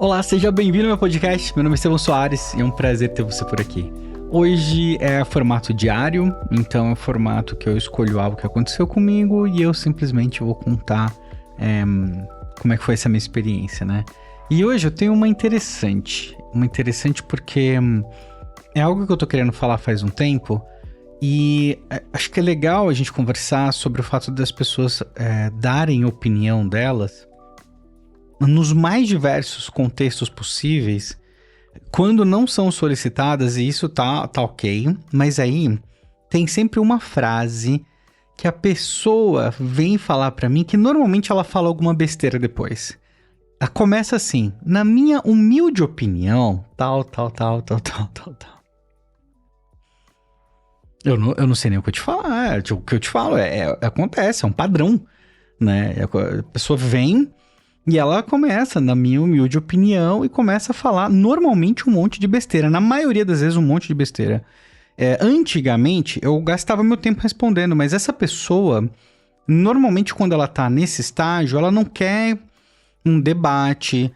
Olá, seja bem-vindo ao meu podcast. Meu nome é Estevão Soares e é um prazer ter você por aqui. Hoje é formato diário, então é o formato que eu escolho algo que aconteceu comigo e eu simplesmente vou contar como é que foi essa minha experiência, né? E hoje eu tenho uma interessante porque é algo que eu tô querendo falar faz um tempo e acho que é legal a gente conversar sobre o fato das pessoas darem opinião delas nos mais diversos contextos possíveis, quando não são solicitadas, e isso tá ok, mas aí tem sempre uma frase que a pessoa vem falar pra mim, que normalmente ela fala alguma besteira depois. Ela começa assim: na minha humilde opinião, tal. Eu não sei nem o que eu te falar, o que eu te falo acontece, é um padrão, né? A pessoa vem e ela começa, na minha humilde opinião, e começa a falar normalmente um monte de besteira. Na maioria das vezes, um monte de besteira. Antigamente, eu gastava meu tempo respondendo, mas essa pessoa, normalmente quando ela tá nesse estágio, ela não quer um debate,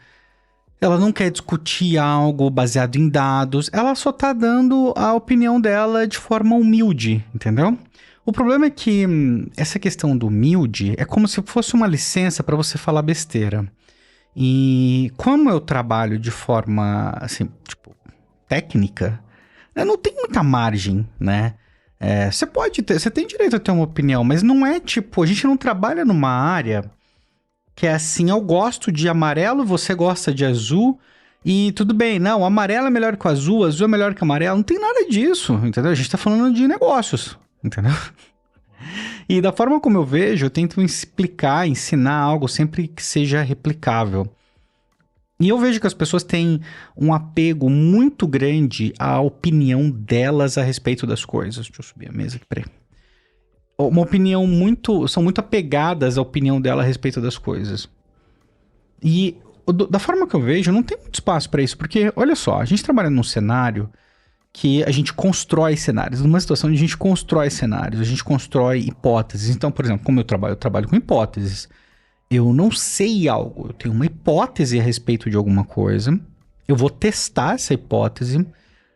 ela não quer discutir algo baseado em dados, ela só tá dando a opinião dela de forma humilde, entendeu? O problema é que essa questão do humilde é como se fosse uma licença para você falar besteira. E como eu trabalho de forma, assim, tipo, técnica, não tem muita margem, né? Você tem direito a ter uma opinião, mas não é tipo, a gente não trabalha numa área que é assim: eu gosto de amarelo, você gosta de azul, e tudo bem, não, o amarelo é melhor que o azul é melhor que o amarelo, não tem nada disso, entendeu? A gente tá falando de negócios. Entendeu? E da forma como eu vejo, eu tento explicar, ensinar algo sempre que seja replicável. E eu vejo que as pessoas têm um apego muito grande à opinião delas a respeito das coisas. Deixa eu subir a mesa aqui, peraí. Uma opinião são muito apegadas à opinião dela a respeito das coisas. E da forma que eu vejo, não tem muito espaço para isso, porque, olha só, a gente trabalha num cenário que a gente constrói cenários. Numa situação onde a gente constrói cenários, a gente constrói hipóteses. Então, por exemplo, como eu trabalho com hipóteses. Eu não sei algo, eu tenho uma hipótese a respeito de alguma coisa, eu vou testar essa hipótese.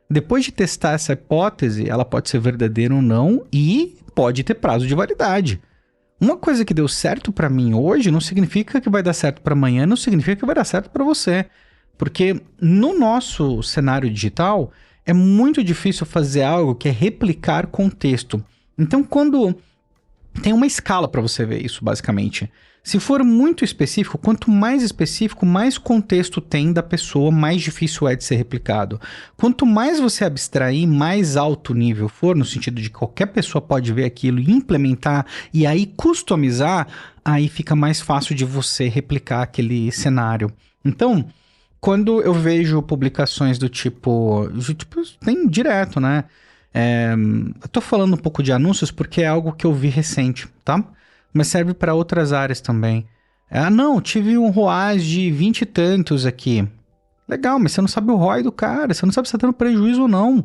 Depois de testar essa hipótese, ela pode ser verdadeira ou não e pode ter prazo de validade. Uma coisa que deu certo pra mim hoje não significa que vai dar certo pra amanhã, não significa que vai dar certo pra você. Porque no nosso cenário digital, é muito difícil fazer algo que é replicar contexto. Então, quando tem uma escala para você ver isso, basicamente. Se for muito específico, quanto mais específico, mais contexto tem da pessoa, mais difícil é de ser replicado. Quanto mais você abstrair, mais alto nível for, no sentido de que qualquer pessoa pode ver aquilo e implementar e aí customizar, aí fica mais fácil de você replicar aquele cenário. Então, quando eu vejo publicações do tipo tem direto, né? Eu tô falando um pouco de anúncios porque é algo que eu vi recente, tá? Mas serve para outras áreas também. Não, tive um ROAS de 20 e tantos aqui. Legal, mas você não sabe o ROI do cara, você não sabe se tá tendo prejuízo ou não.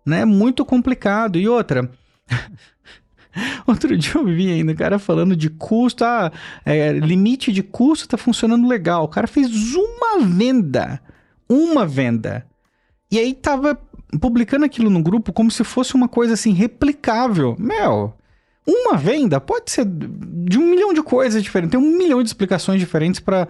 Né? É muito complicado. E outra... Outro dia eu vi ainda o cara falando de custo, limite de custo tá funcionando legal. O cara fez uma venda. E aí tava publicando aquilo no grupo como se fosse uma coisa assim, replicável. Uma venda pode ser de 1 milhão de coisas diferentes, tem 1 milhão de explicações diferentes pra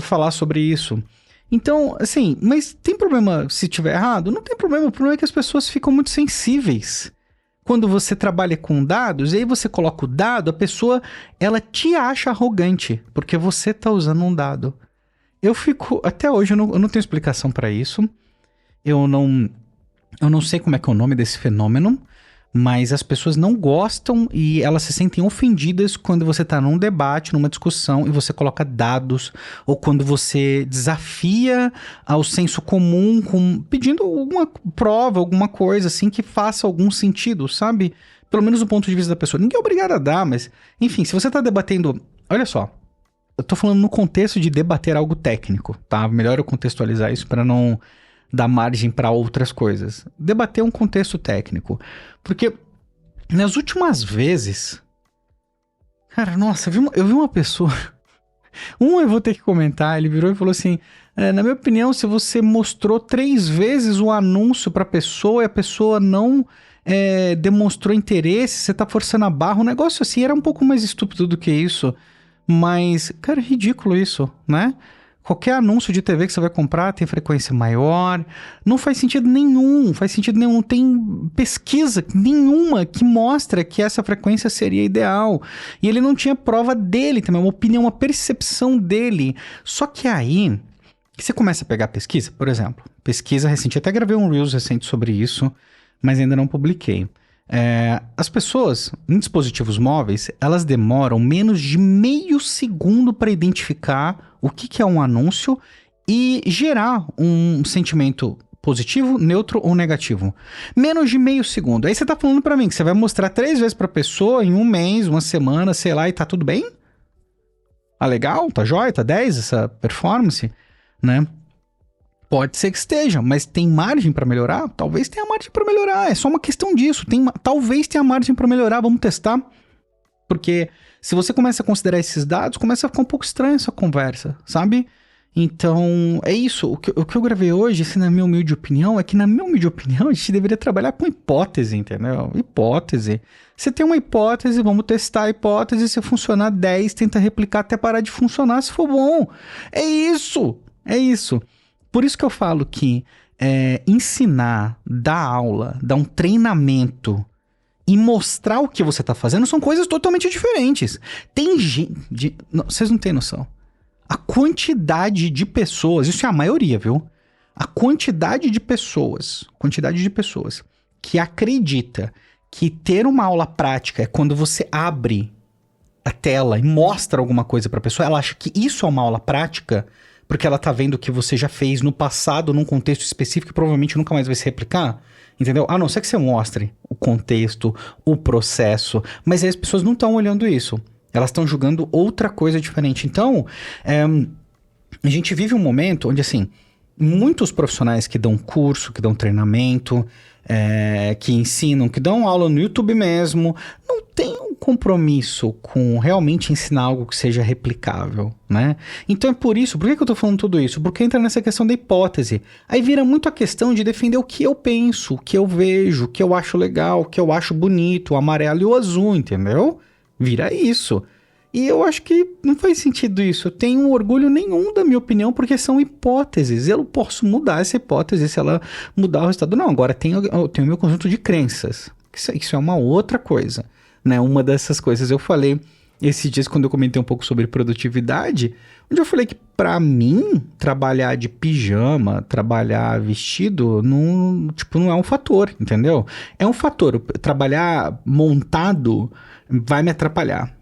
falar sobre isso. Então, assim, mas tem problema se tiver errado? Não tem problema, o problema é que as pessoas ficam muito sensíveis. Quando você trabalha com dados, e aí você coloca o dado, a pessoa, ela te acha arrogante, porque você tá usando um dado. Até hoje eu não tenho explicação para isso. Eu não sei como é que é o nome desse fenômeno, mas as pessoas não gostam e elas se sentem ofendidas quando você tá num debate, numa discussão, e você coloca dados, ou quando você desafia ao senso comum pedindo alguma prova, alguma coisa assim que faça algum sentido, sabe? Pelo menos do ponto de vista da pessoa. Ninguém é obrigado a dar, mas... Enfim, se você tá debatendo... Olha só, eu tô falando no contexto de debater algo técnico, tá? Melhor eu contextualizar isso para não dar margem para outras coisas. Debater um contexto técnico. Porque nas últimas vezes... Cara, nossa, eu vi uma pessoa Eu vou ter que comentar, ele virou e falou assim, na minha opinião, se você mostrou 3 vezes o anúncio pra pessoa e a pessoa não demonstrou interesse, você tá forçando a barra, um negócio assim, era um pouco mais estúpido do que isso, mas, cara, é ridículo isso, né? Qualquer anúncio de TV que você vai comprar tem frequência maior, não faz sentido nenhum, tem pesquisa nenhuma que mostra que essa frequência seria ideal. E ele não tinha prova dele também, uma opinião, uma percepção dele. Só que aí, você começa a pegar pesquisa, por exemplo, pesquisa recente, até gravei um Reels recente sobre isso, mas ainda não publiquei. As pessoas em dispositivos móveis, elas demoram menos de meio segundo para identificar o que é um anúncio e gerar um sentimento positivo, neutro ou negativo. Menos de meio segundo. Aí você tá falando para mim que você vai mostrar 3 vezes pra pessoa em um mês, uma semana, sei lá, e tá tudo bem? Tá legal? Tá jóia? Tá 10 essa performance? Né? Pode ser que esteja, mas tem margem para melhorar? Talvez tenha margem para melhorar, é só uma questão disso. Talvez tenha margem para melhorar, vamos testar. Porque se você começa a considerar esses dados, começa a ficar um pouco estranha essa conversa, sabe? Então, é isso. O que eu gravei hoje, assim, na minha humilde opinião, é que na minha humilde opinião, a gente deveria trabalhar com hipótese, entendeu? Hipótese. Você tem uma hipótese, vamos testar a hipótese, se funcionar 10, tenta replicar até parar de funcionar, se for bom. É isso! É isso. Por isso que eu falo que ensinar, dar aula, dar um treinamento e mostrar o que você está fazendo são coisas totalmente diferentes. Tem gente... Vocês não têm noção. A quantidade de pessoas, isso é a maioria, viu? A quantidade de pessoas que acredita que ter uma aula prática é quando você abre a tela e mostra alguma coisa para a pessoa, ela acha que isso é uma aula prática... porque ela tá vendo o que você já fez no passado, num contexto específico que provavelmente nunca mais vai se replicar, entendeu? A não ser que você mostre o contexto, o processo, mas aí as pessoas não estão olhando isso. Elas estão julgando outra coisa diferente. Então, a gente vive um momento onde, assim, muitos profissionais que dão curso, que dão treinamento, que ensinam, que dão aula no YouTube mesmo, não tem um compromisso com realmente ensinar algo que seja replicável, né? Então é por isso, por que eu tô falando tudo isso? Porque entra nessa questão da hipótese. Aí vira muito a questão de defender o que eu penso, o que eu vejo, o que eu acho legal, o que eu acho bonito, o amarelo e o azul, entendeu? Vira isso. E eu acho que não faz sentido isso. Eu tenho orgulho nenhum da minha opinião, porque são hipóteses. Eu posso mudar essa hipótese se ela mudar o resultado. Não, agora eu tenho o meu conjunto de crenças. Isso é uma outra coisa, né? Uma dessas coisas eu falei esses dias quando eu comentei um pouco sobre produtividade, onde eu falei que pra mim, trabalhar de pijama, trabalhar vestido, não é um fator, entendeu? É um fator. Trabalhar montado vai me atrapalhar.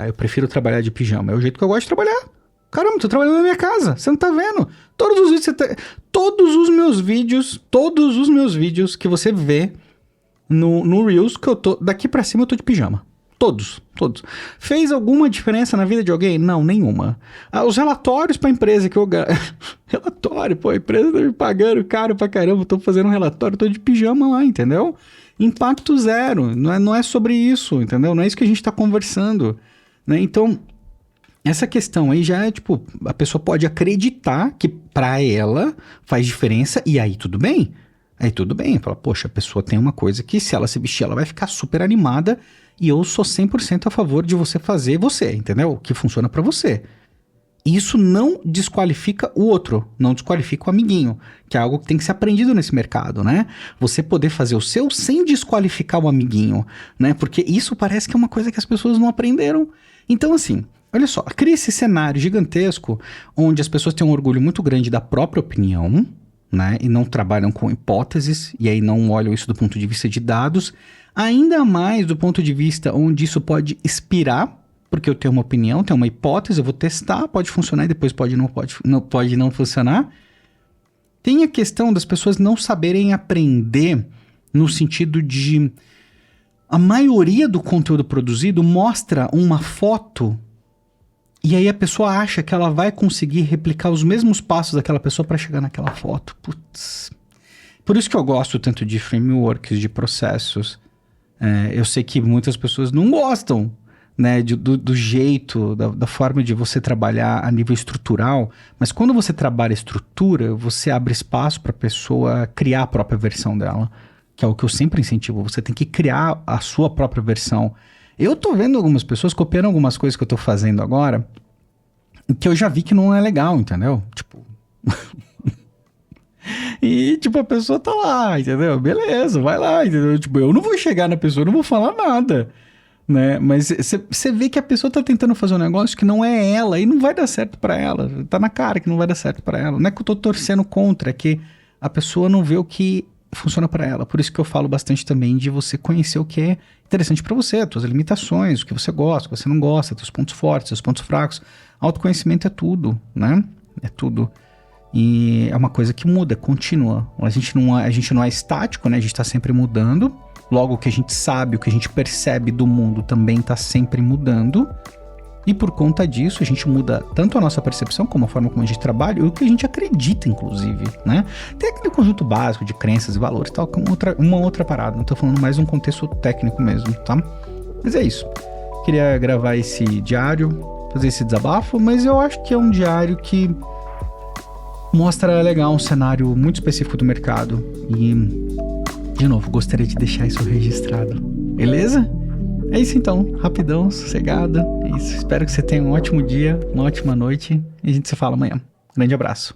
Eu prefiro trabalhar de pijama. É o jeito que eu gosto de trabalhar. Caramba, tô trabalhando na minha casa. Você não tá vendo? Todos os meus vídeos que você vê no Reels, que eu tô... Daqui pra cima eu tô de pijama. Todos. Fez alguma diferença na vida de alguém? Não, nenhuma. Os relatórios pra empresa que eu... Relatório, pô, a empresa tá me pagando caro pra caramba. Tô fazendo um relatório, tô de pijama lá, entendeu? Impacto zero, não é sobre isso, entendeu? Não é isso que a gente tá conversando, né? Então, essa questão aí já é, tipo, a pessoa pode acreditar que pra ela faz diferença e aí tudo bem. Fala, poxa, a pessoa tem uma coisa que se ela se vestir, ela vai ficar super animada e eu sou 100% a favor de você fazer você, entendeu? O que funciona pra você. Isso não desqualifica o outro, não desqualifica o amiguinho, que é algo que tem que ser aprendido nesse mercado, né? Você poder fazer o seu sem desqualificar o amiguinho, né? Porque isso parece que é uma coisa que as pessoas não aprenderam. Então, assim, olha só, cria esse cenário gigantesco onde as pessoas têm um orgulho muito grande da própria opinião, né? E não trabalham com hipóteses, e aí não olham isso do ponto de vista de dados, ainda mais do ponto de vista onde isso pode expirar, porque eu tenho uma opinião, tenho uma hipótese, eu vou testar, pode funcionar e depois pode não funcionar. Tem a questão das pessoas não saberem aprender no sentido de... A maioria do conteúdo produzido mostra uma foto e aí a pessoa acha que ela vai conseguir replicar os mesmos passos daquela pessoa para chegar naquela foto. Putz. Por isso que eu gosto tanto de frameworks, de processos. Eu sei que muitas pessoas não gostam, né, do jeito, da forma de você trabalhar a nível estrutural, mas quando você trabalha estrutura, você abre espaço para a pessoa criar a própria versão dela, que é o que eu sempre incentivo, você tem que criar a sua própria versão. Eu tô vendo algumas pessoas copiando algumas coisas que eu tô fazendo agora, que eu já vi que não é legal, entendeu? Tipo... E, tipo, a pessoa tá lá, entendeu? Beleza, vai lá, entendeu? Tipo, eu não vou chegar na pessoa, eu não vou falar nada, né? Mas você vê que a pessoa tá tentando fazer um negócio que não é ela e não vai dar certo pra ela. Tá na cara que não vai dar certo pra ela. Não é que eu tô torcendo contra, é que a pessoa não vê o que funciona pra ela. Por isso que eu falo bastante também de você conhecer o que é interessante pra você, as tuas limitações, o que você gosta, o que você não gosta, teus pontos fortes, seus pontos fracos. Autoconhecimento é tudo, né? É tudo. E é uma coisa que muda, contínua. A gente não é estático, né? A gente tá sempre mudando. Logo, o que a gente sabe, o que a gente percebe do mundo também tá sempre mudando. E por conta disso, a gente muda tanto a nossa percepção, como a forma como a gente trabalha, e o que a gente acredita, inclusive, né? Tem aquele conjunto básico de crenças e valores, tal, que é uma outra parada. Não tô falando mais um contexto técnico mesmo, tá? Mas é isso. Queria gravar esse diário, fazer esse desabafo, mas eu acho que é um diário que mostra legal um cenário muito específico do mercado. E, de novo, gostaria de deixar isso registrado. Beleza? É isso então. Rapidão, sossegado. É isso. Espero que você tenha um ótimo dia, uma ótima noite. E a gente se fala amanhã. Grande abraço.